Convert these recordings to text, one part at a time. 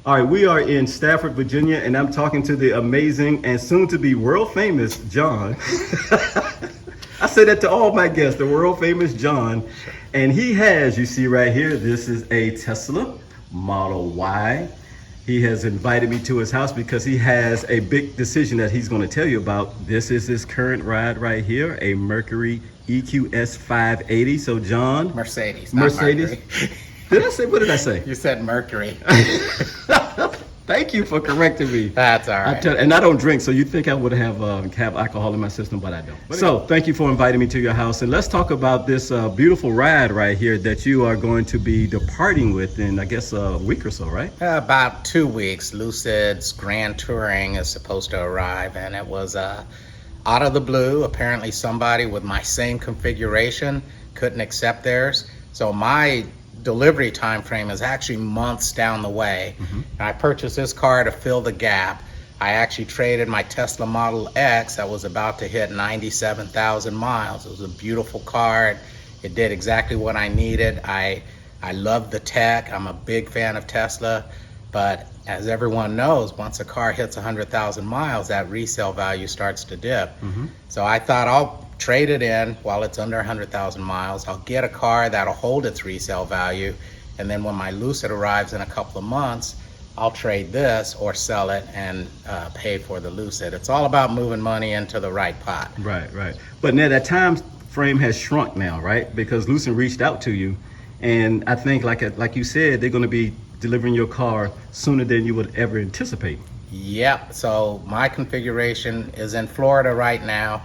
All right, we are in Stafford, Virginia, and I'm talking to the amazing and soon to be world famous John. I say that to all my guests, the world famous John. And he has, you see right here, this is a Tesla Model Y. He has invited me to his house because he has a big decision that he's going to tell you about. This is his current ride right here, a Mercury EQS 580. So John. Mercedes, not Mercedes. Mercury. Did I say, what did I say? You said Mercury. Thank you for correcting me. That's all right. And I don't drink, so you'd think I would have alcohol in my system, but I don't. So thank you for inviting me to your house. And let's talk about this beautiful ride right here that you are going to be departing with in, I guess, a week or so, right? About 2 weeks. Lucid's Grand Touring is supposed to arrive, and it was out of the blue. Apparently somebody with my same configuration couldn't accept theirs. So my delivery time frame is actually months down the way. And I purchased this car to fill the gap. I actually traded my Tesla Model X that was about to hit 97,000 miles. It was a beautiful car. It did exactly what I needed. I love the tech. I'm a big fan of Tesla, but as everyone knows, once a car hits 100,000 miles, that resale value starts to dip. So I thought I'll trade it in while it's under 100,000 miles. I'll get a car that'll hold its resale value, and then when my Lucid arrives in a couple of months, I'll trade this or sell it and pay for the Lucid. It's all about moving money into the right pot. Right, right. But now that time frame has shrunk now, right? Because Lucid reached out to you, and I think, like you said, they're going to be delivering your car sooner than you would ever anticipate. Yep. So my configuration is in Florida right now.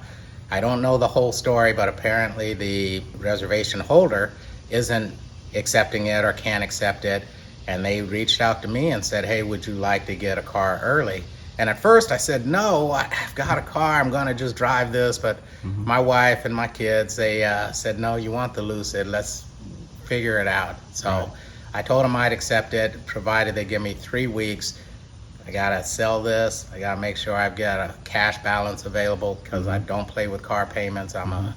I don't know the whole story, but apparently the reservation holder isn't accepting it or can't accept it. And they reached out to me and said, hey, would you like to get a car early? And at first I said, no, I've got a car. I'm going to just drive this. But my wife and my kids, they said, no, you want the Lucid. Let's figure it out. So I told them I'd accept it, provided they give me 3 weeks. I gotta sell this. I gotta make sure I've got a cash balance available because I don't play with car payments. I've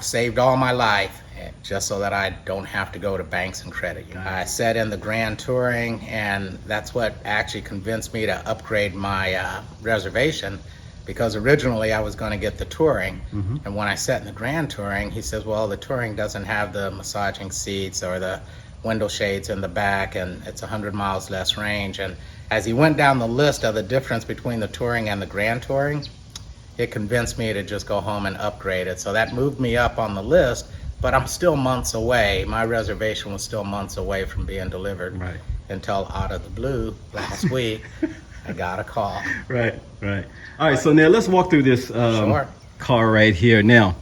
saved all my life just so that I don't have to go to banks and credit unions. I set in the Grand Touring, and that's what actually convinced me to upgrade my reservation, because originally I was going to get the Touring. And when I set in the Grand Touring, he says, well, the Touring doesn't have the massaging seats or the window shades in the back, and it's 100 miles less range. And as he went down the list of the difference between the Touring and the Grand Touring, it convinced me to just go home and upgrade it. So that moved me up on the list, but I'm still months away. My reservation was still months away from being delivered until out of the blue last week, I got a call. Right. All right, so now let's walk through this car right here. Now,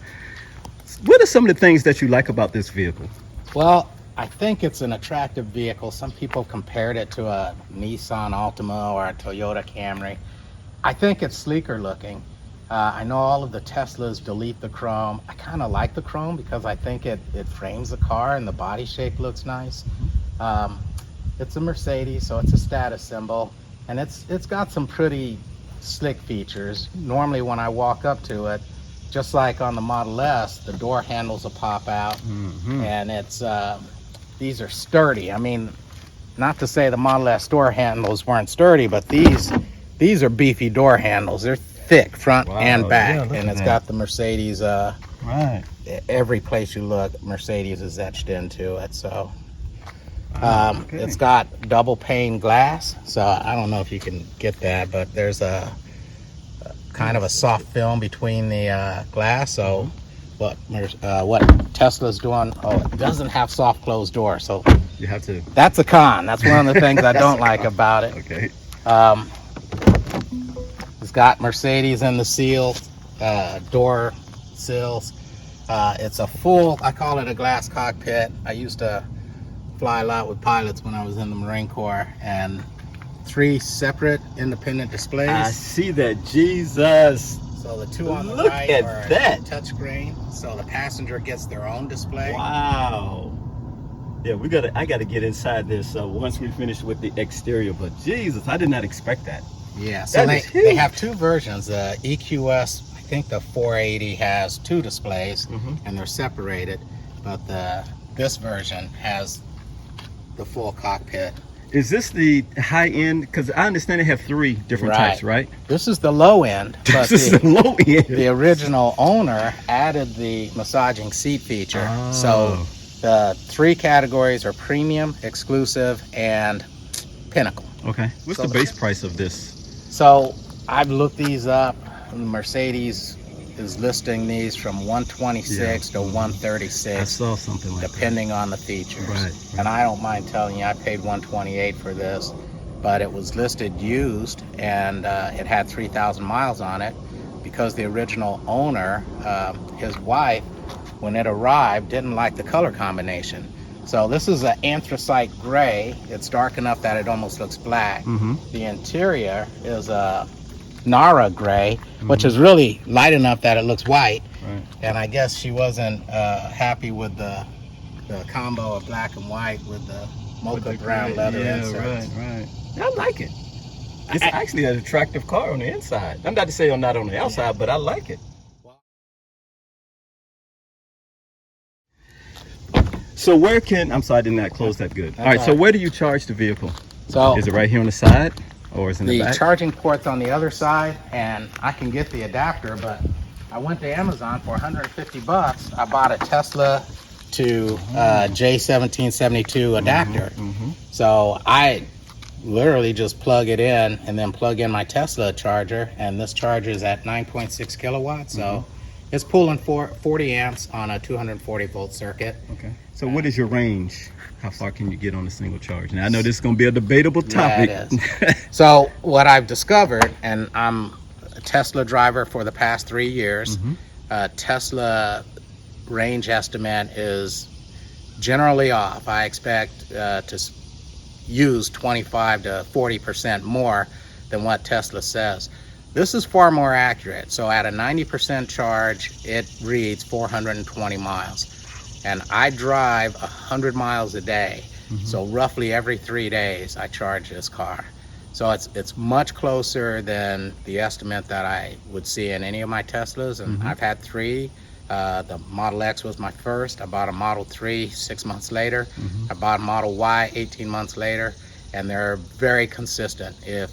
what are some of the things that you like about this vehicle? Well, I think it's an attractive vehicle. Some people compared it to a Nissan Altima or a Toyota Camry. I think it's sleeker looking. I know all of the Teslas delete the chrome. I kind of like the chrome because I think it frames the car and the body shape looks nice. It's a Mercedes, so it's a status symbol, and it's got some pretty slick features. Normally when I walk up to it, just like on the Model S, the door handles will pop out, and it's these are sturdy. I mean, not to say the Model S door handles weren't sturdy, but these are beefy door handles. They're thick front and back, and it's got the Mercedes. Every place you look, Mercedes is etched into it. So it's got double pane glass. So I don't know if you can get that, but there's a kind of a soft film between the glass. So what Tesla's doing, it doesn't have soft closed door, so you have to. That's a con. That's one of the things I don't like about it. Okay. It's got Mercedes in the seal, door sills. It's a full, I call it a glass cockpit. I used to fly a lot with pilots when I was in the Marine Corps, and 3 separate independent displays. I see that, Jesus. So the 2 on the Look right at are that. touchscreen, so the passenger gets their own display. Wow. Yeah, I gotta get inside this once we finish with the exterior, but Jesus, I did not expect that. Yeah, so they have 2 versions. The EQS, I think the 480 has 2 displays, and they're separated, but this version has the full cockpit. Is this the high end? Because I understand they have 3 different types, right? This is the low end, but This is the low end. the original owner added the massaging seat feature. Oh. So the 3 categories are premium, exclusive, and pinnacle. Okay. What's So the base price of this? So I've looked these up. Mercedes is listing these from 126 to 136. I saw something like depending on the features. Right. And I don't mind telling you, I paid 128 for this, but it was listed used, and it had 3,000 miles on it because the original owner, his wife, when it arrived, didn't like the color combination. So this is an anthracite gray. It's dark enough that it almost looks black. Mm-hmm. The interior is a Nara gray, which is really light enough that it looks white. Right. And I guess she wasn't happy with the combo of black and white with the mocha brown leather inserts. Right. I like it. It's actually an attractive car on the inside. I'm not to say I'm not on the outside, but I like it. So where can, I'm sorry, I did not close that good. All right, so where do you charge the vehicle? So Is it right here on the side or is it in the the back? charging port's on the other side, and I can get the adapter, but I went to Amazon for 150 bucks. I bought a Tesla to J1772 adapter. So I literally just plug it in and then plug in my Tesla charger, and this charger is at 9.6 kilowatts. So it's pulling 40 amps on a 240 volt circuit. Okay. So what is your range? How far can you get on a single charge? Now I know this is going to be a debatable topic. Yeah, it is. So what I've discovered, and I'm a Tesla driver for the past 3 years, Tesla range estimate is generally off. I expect to use 25 to 40% more than what Tesla says. This is far more accurate. So at a 90% charge, it reads 420 miles. And I drive 100 miles a day. So roughly every 3 days, I charge this car. So it's much closer than the estimate that I would see in any of my Teslas. And I've had 3. The Model X was my first. I bought a Model 3 6 months later. I bought a Model Y 18 months later. And they're very consistent. If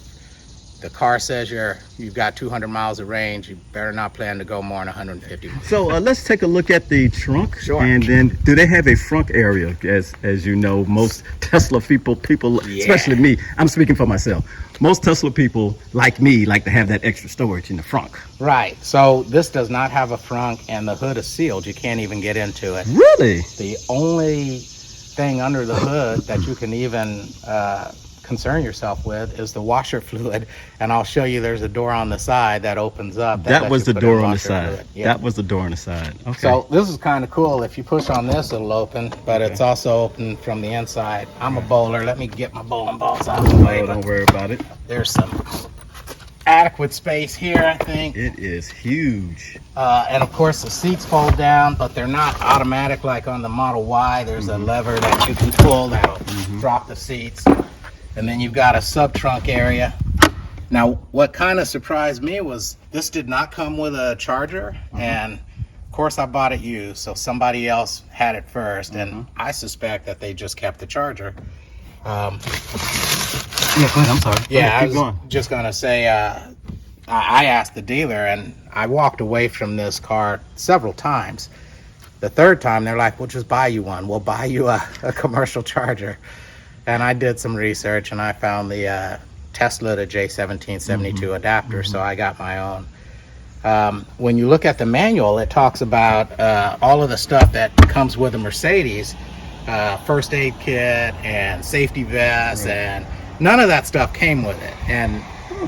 the car says you've got 200 miles of range, you better not plan to go more than 150 miles. So let's take a look at the trunk. Sure. And then, do they have a front area? As you know, most Tesla people, especially me, I'm speaking for myself. Most Tesla people, like me, like to have that extra storage in the front. Right. So this does not have a frunk, and the hood is sealed. You can't even get into it. Really? The only thing under the hood that you can even concern yourself with is the washer fluid, and I'll show you there's a door on the side that opens up. That was the door on the side. side. That was the door on the side. Okay. So this is kind of cool. If you push on this, it'll open, but it's also open from the inside. I'm a bowler. Let me get my bowling balls out of the way. Don't worry about it. There's some adequate space here, I think. It is huge. And of course the seats fold down, but they're not automatic like on the Model Y. There's a lever that you can pull that'll drop the seats. And then you've got a sub-trunk area. Now, what kind of surprised me was this did not come with a charger, and of course I bought it used, so somebody else had it first, and I suspect that they just kept the charger. Yeah, go ahead. I'm sorry. Yeah, I Keep was going. just gonna say, I asked the dealer, and I walked away from this car several times. The third time, they're like, we'll just buy you one. We'll buy you a commercial charger. And I did some research, and I found the Tesla to J1772 adapter, so I got my own. When you look at the manual, it talks about all of the stuff that comes with a Mercedes, first aid kit and safety vests, and none of that stuff came with it. And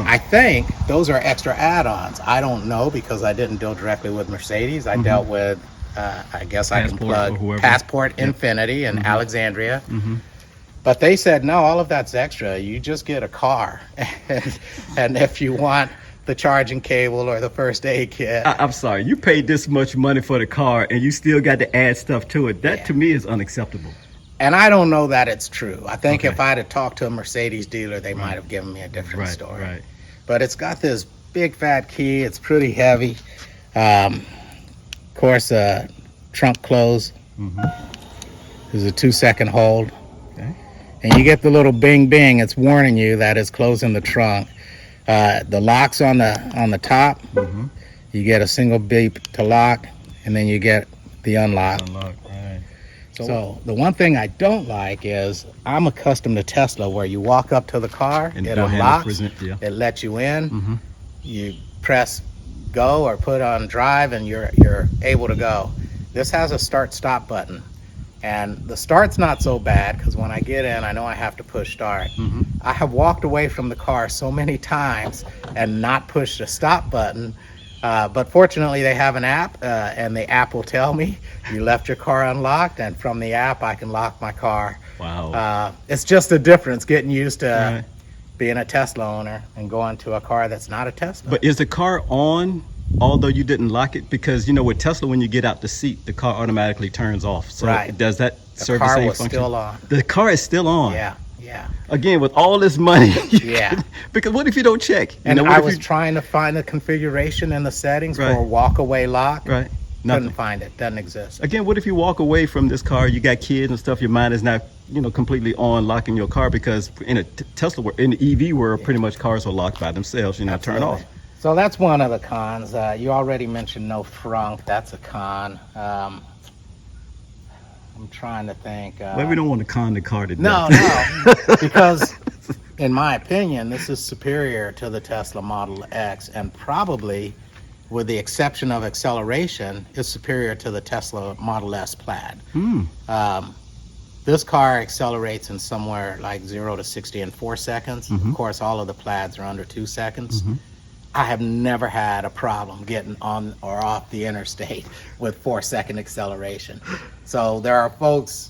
I think those are extra add-ons. I don't know, because I didn't deal directly with Mercedes. I dealt with, I guess I can plug Passport Infinity in Alexandria. But they said, no, all of that's extra. You just get a car. And if you want the charging cable or the first aid kit. I'm sorry, you paid this much money for the car and you still got to add stuff to it. That to me is unacceptable. And I don't know that it's true. I think if I'd have talked to a Mercedes dealer, they might have given me a different story. But it's got this big fat key. It's pretty heavy. Of course, trunk close is a 2-second hold. and you get the little bing bing. It's warning you that it's closing the trunk. The lock's on the top. Mm-hmm. You get a single beep to lock, and then you get the unlock. Unlock, right. So the one thing I don't like is I'm accustomed to Tesla, where you walk up to the car, And it your hand is unlocks, present, yeah. it lets you in, Mm-hmm. you press go or put on drive, and you're able to go. This has a start-stop button, and the start's not so bad because when I get in, I know I have to push start. Mm-hmm. I have walked away from the car so many times and not pushed the stop button. But fortunately, they have an app, and the app will tell me you left your car unlocked, and from the app, I can lock my car. Wow. It's just a difference getting used to Right. being a Tesla owner and going to a car that's not a Tesla. But is the car on, although you didn't lock it? Because, you know, with Tesla, when you get out the seat, the car automatically turns off. So Right. does that the serve car the same was function? still on. The car is still on. Yeah. Again, with all this money. Yeah. Because what if you don't check? You And know, what I if was you- trying to find the configuration in the settings Right. for a walk-away lock. Right. Nothing. Couldn't find it. Doesn't exist. Again, what if you walk away from this car, you got kids and stuff, your mind is not, you know, completely on locking your car, because in a Tesla, in the EV world, pretty much cars are locked by themselves, you know, turn off. Absolutely. So that's one of the cons. You already mentioned no frunk. That's a con. I'm trying to think. Well, we don't want to con the car to No, death. no, because in my opinion, this is superior to the Tesla Model X, and probably, with the exception of acceleration, is superior to the Tesla Model S Plaid. This car accelerates in somewhere like 0 to 60 in 4 seconds. Of course, all of the Plaids are under 2 seconds. I have never had a problem getting on or off the interstate with 4-second acceleration. So there are folks,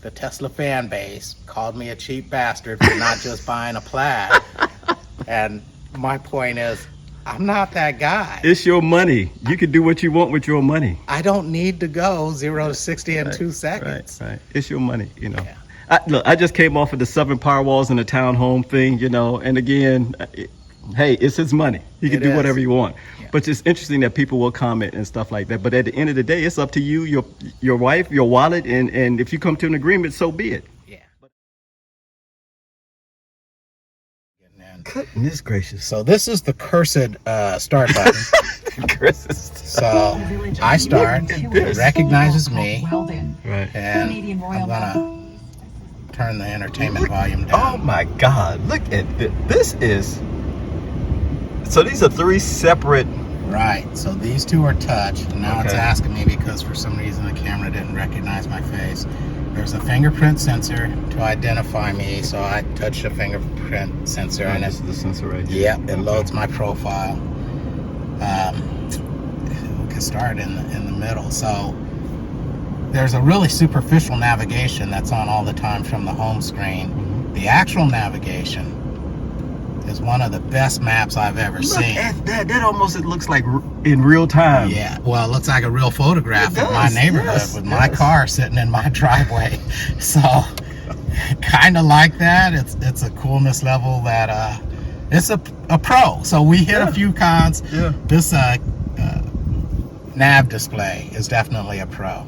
the Tesla fan base called me a cheap bastard for not just buying a Plaid. And my point is, I'm not that guy. It's your money. You can do what you want with your money. I don't need to go 0 to 60 in 2 seconds. Right. It's your money, you know. Yeah. Look, I just came off of the 7 Powerwalls and the townhome thing, you know, and again, hey, it's his money. He can It do is. whatever you want. Yeah. But it's interesting that people will comment and stuff like that. But at the end of the day, it's up to you, your wife, your wallet, and if you come to an agreement, so be it. Yeah. Goodness gracious. So this is the cursed start button. So I start, it recognizes me, Right. and I'm gonna turn the entertainment volume Oh down. my God, look at this. This is, so these are 3 separate, Right, so these two are touch, and now it's Okay. asking me because for some reason the camera didn't recognize my face. There's a fingerprint sensor to identify me, so I touch the fingerprint sensor, and this it, is the sensor right here. yep, it loads my profile. We can start in the middle. So there's a really superficial navigation that's on all the time from the home screen. The actual navigation is one of the best maps I've ever Look seen. at that. That almost, it looks like in real time. Yeah, well, it looks like a real photograph It of my does, neighborhood yes, with my yes. car sitting in my driveway. So, kind of like that. It's a coolness level that it's a pro. So we hit a few cons. Yeah. This nav display is definitely a pro.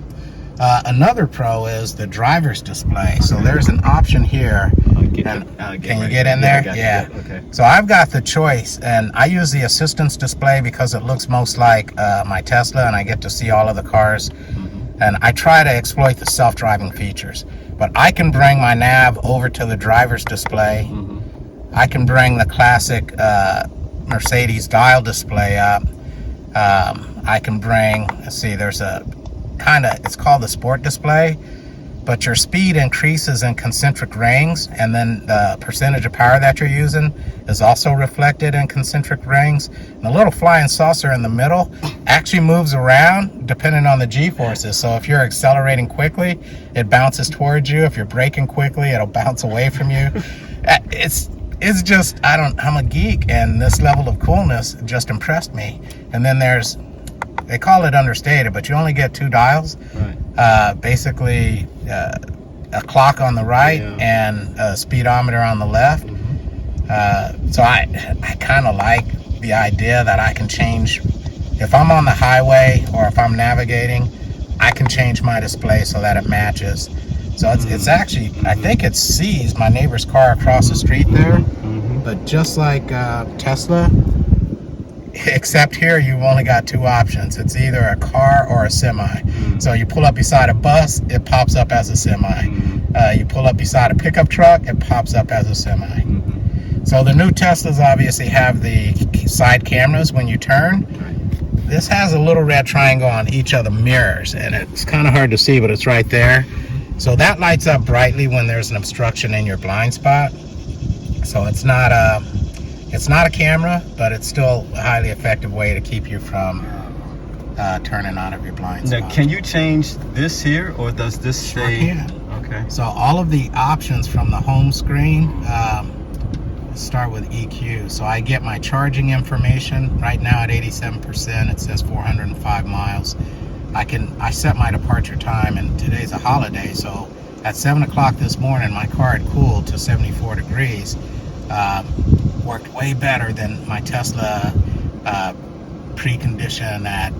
Another pro is the driver's display. So there's an option here. Can you get in there? Yeah. Okay. So I've got the choice, and I use the assistance display because it looks most like my Tesla, and I get to see all of the cars. And I try to exploit the self-driving features. But I can bring my nav over to the driver's display. I can bring the classic Mercedes dial display up. I can bring, let's see, there's a it's called the sport display, but your speed increases in concentric rings, and then the percentage of power that you're using is also reflected in concentric rings. And the little flying saucer in the middle actually moves around depending on the G-forces. So if you're accelerating quickly, it bounces towards you. If you're braking quickly, it'll bounce away from you. It's just, I'm a geek, and this level of coolness just impressed me. And then they call it understated, but you only get 2 dials. Right. Basically, a clock on the right and a speedometer on the left. So I kind of like the idea that I can change, if I'm on the highway or if I'm navigating, I can change my display so that it matches. So it's actually, I think it sees my neighbor's car across the street there. But just like Tesla, except here you've only got two options. It's either a car or a semi. So you pull up beside a bus, it pops up as a semi. You pull up beside a pickup truck, it pops up as a semi. So the new Teslas obviously have the side cameras when you turn. This has a little red triangle on each of the mirrors, and it's kind of hard to see, but it's right there. So that lights up brightly when there's an obstruction in your blind spot. So it's not a camera, but it's still a highly effective way to keep you from turning out of your blind spot. Now, can you change this here, or does this stay? Sure can. Okay. So all of the options from the home screen start with EQ. So I get my charging information right now at 87%. It says 405 miles. I set my departure time, and today's a holiday, so at 7 o'clock this morning my car had cooled to 74 degrees. Worked way better than my Tesla precondition at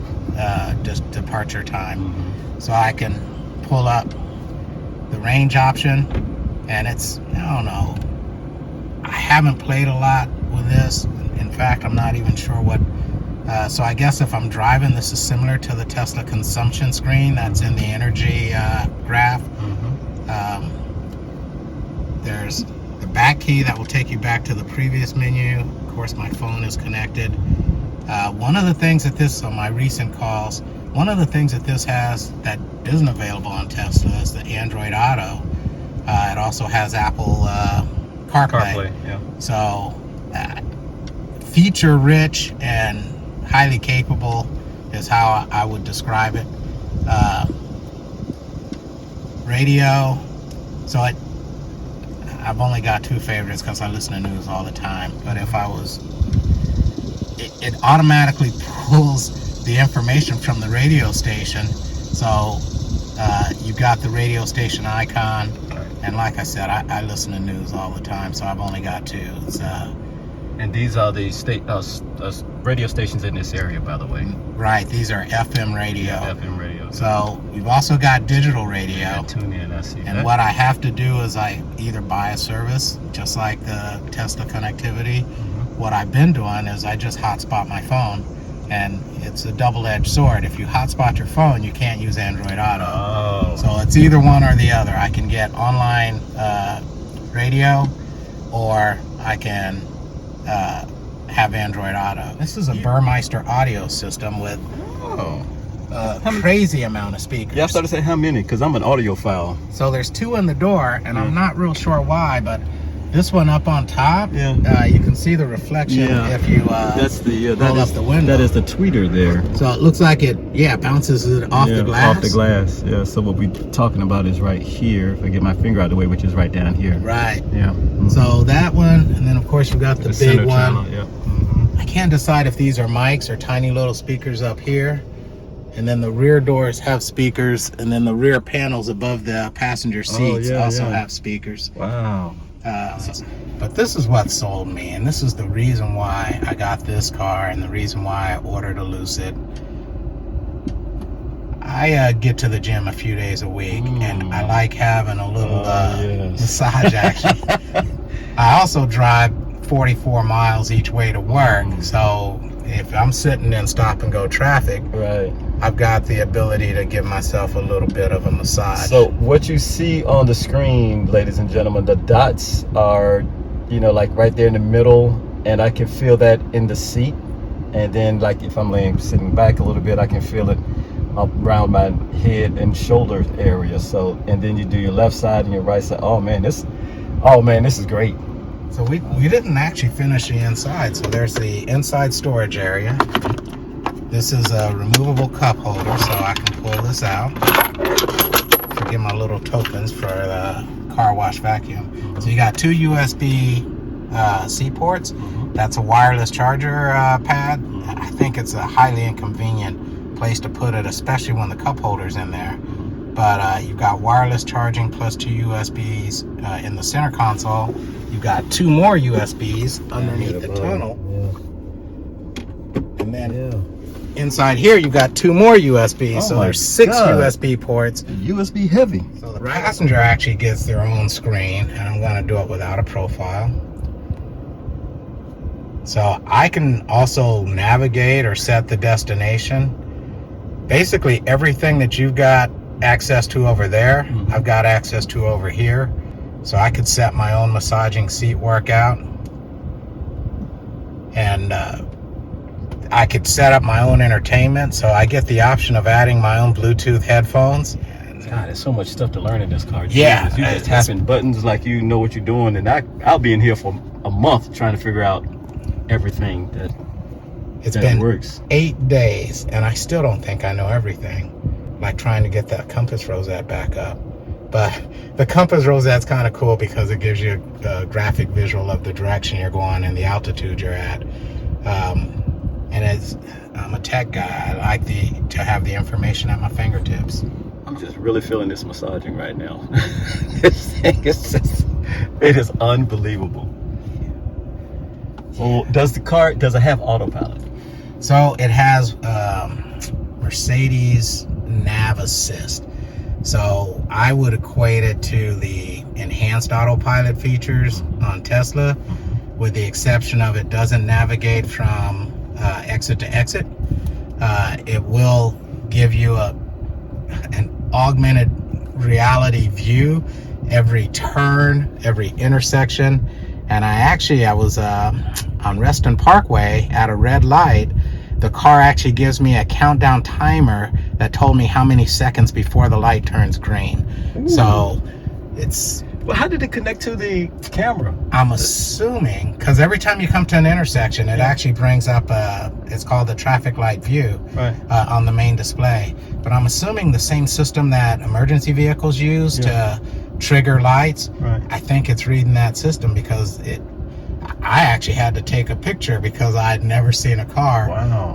just departure time. So I can pull up the range option, and it's, I don't know, I haven't played a lot with this. In fact, I'm not even sure what so I guess if I'm driving, this is similar to the Tesla consumption screen that's in the energy graph. There's the back key that will take you back to the previous menu. Of course, my phone is connected. One of the things that this, on my recent calls, one of the things that this has that isn't available on Tesla is the Android Auto. It also has Apple CarPlay. Yeah. So feature rich and highly capable is how I would describe it. Radio, so I've only got two favorites because I listen to news all the time, but if I was, it automatically pulls the information from the radio station. So you've got the radio station icon, and like I said, I listen to news all the time, so I've only got two. And these are the radio stations in this area, by the way. Right, these are FM radio. Yeah, FM radio. So we've also got digital radio. Yeah, tune in, I see And that. what I have to do is I either buy a service, just like the Tesla connectivity. What I've been doing is I just hotspot my phone, and it's a double-edged sword. If you hotspot your phone, you can't use Android Auto. Oh. So it's either one or the other. I can get online radio, or I can have Android Auto. This is a Burmeister audio system with a crazy amount of speakers. Yeah, I started to say how many, because I'm an audiophile. So there's two in the door, and I'm not real sure why, but this one up on top, you can see the reflection if you that's the roll up the window. That is the tweeter there. So it looks like it bounces it off the glass. Off the glass. Yeah. So what we're talking about is right here. If I get my finger out of the way, which is right down here. Right. Yeah. So that one, and then of course you've got the big center one. channel, yeah. I can't decide if these are mics or tiny little speakers up here. And then the rear doors have speakers, and then the rear panels above the passenger seats also have speakers. Wow. But this is what sold me, and this is the reason why I got this car, and the reason why I ordered a Lucid. I get to the gym a few days a week, and I like having a little massage action. I also drive 44 miles each way to work, so if I'm sitting in stop and go traffic, I've got the ability to give myself a little bit of a massage. So what you see on the screen, ladies and gentlemen, the dots are, like right there in the middle, and I can feel that in the seat. And then like if I'm sitting back a little bit, I can feel it up around my head and shoulder area. So, and then you do your left side and your right side. Oh man, this is great. So we didn't actually finish the inside. So there's the inside storage area. This is a removable cup holder, so I can pull this out. Forget my little tokens for the car wash vacuum. So you got two USB-C ports. That's a wireless charger pad. I think it's a highly inconvenient place to put it, especially when the cup holder's in there. But you've got wireless charging plus two USBs in the center console. You've got two more USBs underneath the tunnel. And then inside here, you got 2 more USBs. Oh so my there's 6 God. USB ports. USB heavy. So the passenger actually gets their own screen, and I'm going to do it without a profile. So I can also navigate or set the destination. Basically everything that you've got access to over there, I've got access to over here. So I could set my own massaging seat workout. And I could set up my own entertainment. So I get the option of adding my own Bluetooth headphones. God, there's so much stuff to learn in this car. Yeah. Jesus, you just tapping buttons like you know what you're doing, and I'll be in here for a month trying to figure out everything that It's been works. 8 days, and I still don't think I know everything. Like trying to get that compass rosette back up. But the compass rosette's kind of cool because it gives you a graphic visual of the direction you're going and the altitude you're at. And I'm a tech guy. I like to have the information at my fingertips. I'm just really feeling this massaging right now. This thing is just, it is unbelievable. Well, does it have autopilot? So it has Mercedes Nav Assist. So I would equate it to the enhanced autopilot features on Tesla, with the exception of it doesn't navigate from exit to exit. It will give you an augmented reality view every turn, every intersection. And I was on Reston Parkway at a red light. The car actually gives me a countdown timer that told me how many seconds before the light turns green. Ooh. So it's... Well, how did it connect to the camera? I'm assuming, because every time you come to an intersection, it actually brings up it's called the traffic light view, right, on the main display. But I'm assuming the same system that emergency vehicles use to trigger lights. Right. I think it's reading that system because I actually had to take a picture because I had never seen a car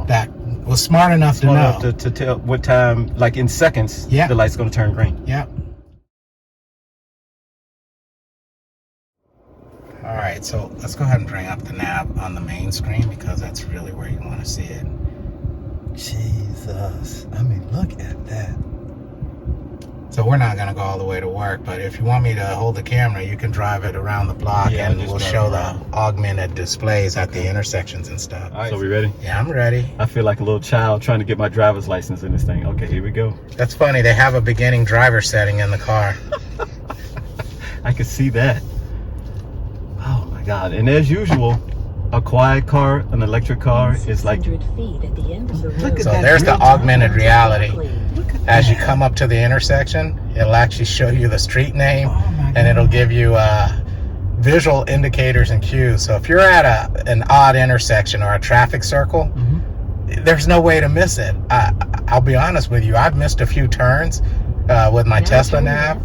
that was smart enough to know. To tell what time, like in seconds, the light's going to turn green. Yep. All right, so let's go ahead and bring up the nav on the main screen because that's really where you want to see it. Jesus, I mean, look at that. So we're not going to go all the way to work, but if you want me to hold the camera, you can drive it around the block and we'll show the augmented displays at the intersections and stuff. All right, so we ready? Yeah, I'm ready. I feel like a little child trying to get my driver's license in this thing. Okay, here we go. That's funny. They have a beginning driver setting in the car. I can see that. Oh my God. And as usual, a quiet car, an electric car is like... feet at the end of the road. So there's the augmented reality. As you come up to the intersection, it'll actually show you the street name, and it'll give you visual indicators and cues. So if you're at an odd intersection or a traffic circle, there's no way to miss it. I'll be honest with you, I've missed a few turns with my Tesla nav.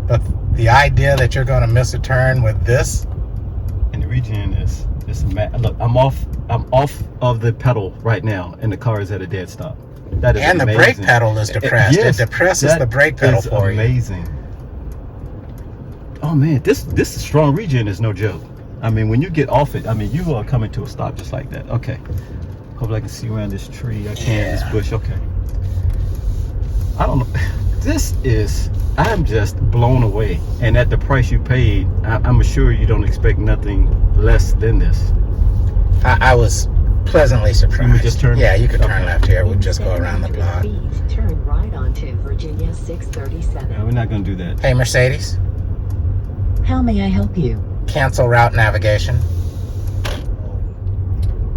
But the idea that you're going to miss a turn with this, and the regen is look, I'm off of the pedal right now, and the car is at a dead stop. That is and amazing. The brake pedal is depressed. Yes, it depresses the brake pedal for you. Amazing. Oh man, this strong regen is no joke. I mean, when you get off it, I mean, you are coming to a stop just like that. Okay. Hope I can see around this tree. I can't. This bush. Okay. I don't know. I'm just blown away. And at the price you paid, I'm sure you don't expect nothing less than this. I was pleasantly surprised. You would just turn? Yeah, you could turn left here. We'll just go around the block. Turn right onto Virginia 637. No, we're not going to do that. Hey, Mercedes. How may I help you? Cancel route navigation.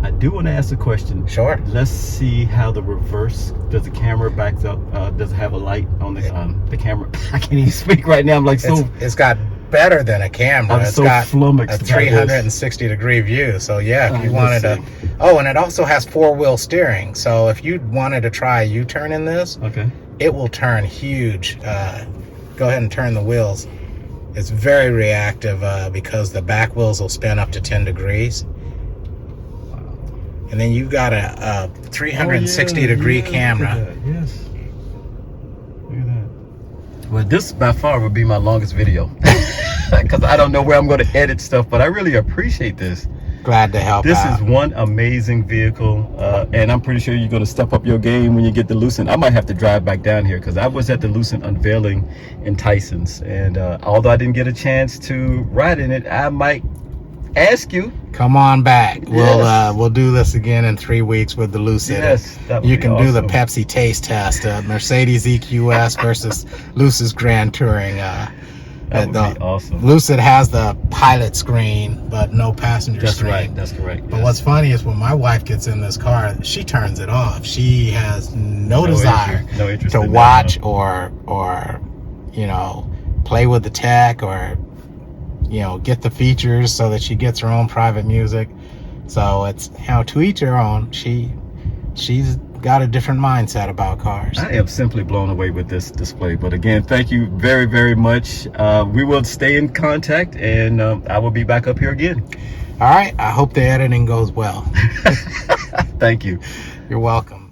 I do want to ask a question. Sure. Let's see how the reverse, does the camera backs up, does it have a light on the camera? I can't even speak right now. I'm like it's got better than a camera. It's got a 360 degree view. So yeah, if you wanted to. Oh, and it also has 4-wheel steering. So if you wanted to try a U-turn in this, it will turn huge. Go ahead and turn the wheels. It's very reactive because the back wheels will spin up to 10 degrees. And then you've got a 360 degree camera. Yes. Look at that. Well, this by far would be my longest video because I don't know where I'm going to edit stuff, but I really appreciate this. Glad to help This out. is one amazing vehicle, and I'm pretty sure you're going to step up your game when you get the Lucid. I might have to drive back down here because I was at the Lucid unveiling in Tyson's, and although I didn't get a chance to ride in it, I might ask you. Come on back. Yes. We'll do this again in 3 weeks with the Lucid. Yes, that would You be can do the awesome. Pepsi taste test. Mercedes EQS versus Lucid's Grand Touring. That would be awesome. Lucid has the pilot screen, but no passenger That's screen. right. That's correct. But yes. what's funny is when my wife gets in this car, she turns it off. She has no desire interest to in that, watch huh? or play with the tech or get the features so that she gets her own private music. So it's to each her own. She's got a different mindset about cars. I am simply blown away with this display. But again, thank you very, very much. We will stay in contact, and I will be back up here again. All right. I hope the editing goes well. Thank you. You're welcome.